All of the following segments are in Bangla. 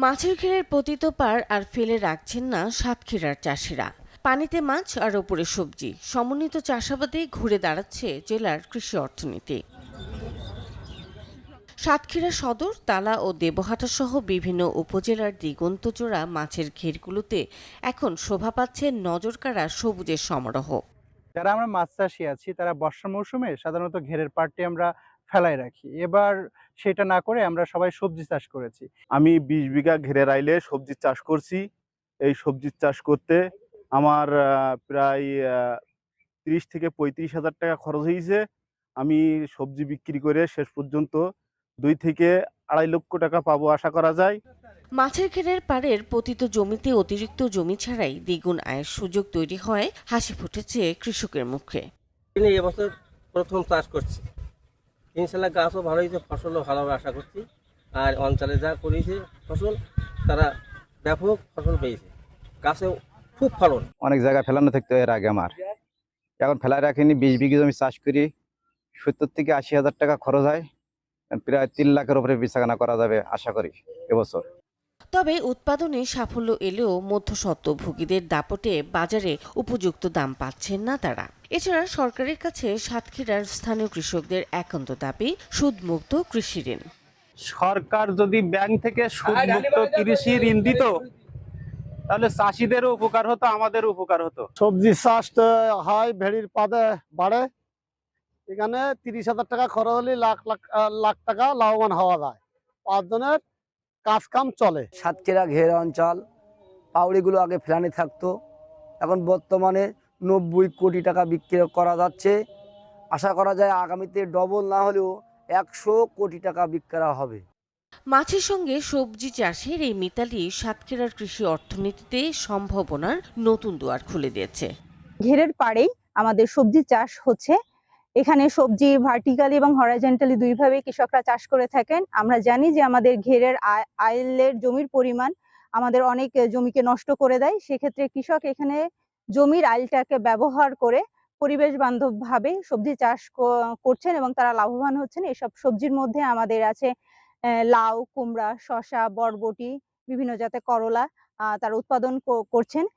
মাছের ঘেরের পতিত পার আর ফেলে রাখছেন না সাতক্ষীরার চাষিরা। পানিতে মাছ আর ওপরে সবজি, সমন্বিত চাষাবাদে ঘুরে দাঁড়াচ্ছে জেলার কৃষি অর্থনীতি। সাতক্ষীরা সদর, তালা ও দেবহাটা সহ বিভিন্ন উপজেলার দিগন্তজোড়া মাছের ঘেরগুলোতে এখন শোভা পাচ্ছে নজরকাড়া সবুজের সমারোহ। যারা আমরা মাছ চাষি আছি তারা বর্ষা মৌসুমে সাধারণত ঘেরের পাড়টি আমরা ফেলায় রাখি। এবার সেটা না করে আমরা সবাই সবজি চাষ করেছি। আমি ২০ বিঘা ঘেরের আইলে সবজি চাষ করছি। এই সবজি চাষ করতে আমার প্রায় ৩০ থেকে ৩৫,০০০ টাকা খরচ হয়েছে। আমি সবজি বিক্রি করে শেষ পর্যন্ত ২ থেকে ২.৫ লক্ষ টাকা পাবো আশা করা যায়। মাছের ঘেরের পাড়ের পতিত জমিতে অতিরিক্ত জমি ছাড়াই দ্বিগুণ আয়ের সুযোগ তৈরি হয় হাসি ফুটেছে কৃষকের মুখে। এবছর প্রথম চাষ করছি, ইনশাল্লাহ গাছও ভালো হয়েছে, ফসলও ভালো আশা করছি। আর অঞ্চলে যা করেছে ফসল, তারা ব্যাপক ফসল পেয়েছে, গাছেও খুব ফলন। অনেক জায়গায় ফেলানো থাকতো এর আগে আমার, এখন ফেলায় রাখিনি। ২০ বিঘা জমি চাষ করি, ৭০ থেকে ৮০,০০০ টাকা খরচ হয়, প্রায় ৩ লাখের উপরে বেচাকেনা করা যাবে আশা করি এবছর। তবে উৎপাদনে সাফল্য এলেও মধ্যস্বত্বভোগীদের দাপটে বাজারে উপযুক্ত দাম পাচ্ছেন না তারা। এছাড়া সরকারের কাছে সাতক্ষীরার স্থানীয় কৃষকদের একান্ত দাবি সুদমুক্ত কৃষি ঋণ। সরকার যদি ব্যাংক থেকে সুদমুক্ত কৃষি ঋণ দিত তাহলে চাষিদেরও উপকার হতো, আমাদেরও উপকার হতো। সবজি চাষ হয় ভেড়ির পাদে বাড়ে, এখানে ৩০,০০০ টাকা খরচ হলে লাখ টাকা লাভবান হওয়া যায়। ৫ জনের কাজ কাম চলে। সাতক্ষীরা ঘের অঞ্চল, পাউড়িগুলো আগে ফেলানি থাকতো, এখন বর্তমানে ৯০ কোটি টাকা বিক্রি করা যাচ্ছে। আশা করা যায় আগামীতে ডবল না হলেও ১০০ কোটি টাকা বিক্রি হবে। মাছের সঙ্গে সবজি চাষের এই মিতালি সাতক্ষীরার কৃষি অর্থনীতিতে সম্ভাবনার নতুন দুয়ার খুলে দিয়েছে। ঘেরের পাড়েই আমাদের সবজি চাষ হচ্ছে। এখানে সবজি ভার্টিক্যালি এবং হরাইজন্টালি দুইভাবে কৃষকরা চাষ করে থাকেন। আমরা জানি যে আমাদের ঘেরের আইলের জমির পরিমাণ আমাদের অনেক জমিকে নষ্ট করে দেয়। সেক্ষেত্রে কৃষক এখানে জমির আইলটাকে ব্যবহার করে পরিবেশ বান্ধবভাবে সবজি চাষ করছেন এবং তারা লাভবান হচ্ছেন। এসব সবজির মধ্যে আমাদের আছে লাউ, কুমড়া, শসা, বরবটি, বিভিন্ন জাতের করলা তারা উৎপাদন করছেন।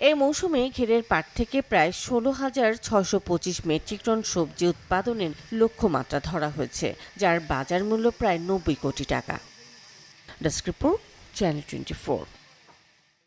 এই মৌসুমে ঘেরের পাট থেকে প্রায় ১৬,৬২৫ মেট্রিক টন সবজি উৎপাদনের লক্ষ্যমাত্রা ধরা হয়েছে, যার বাজার মূল্য প্রায় ৯০ কোটি টাকা। Desk report, channel 24।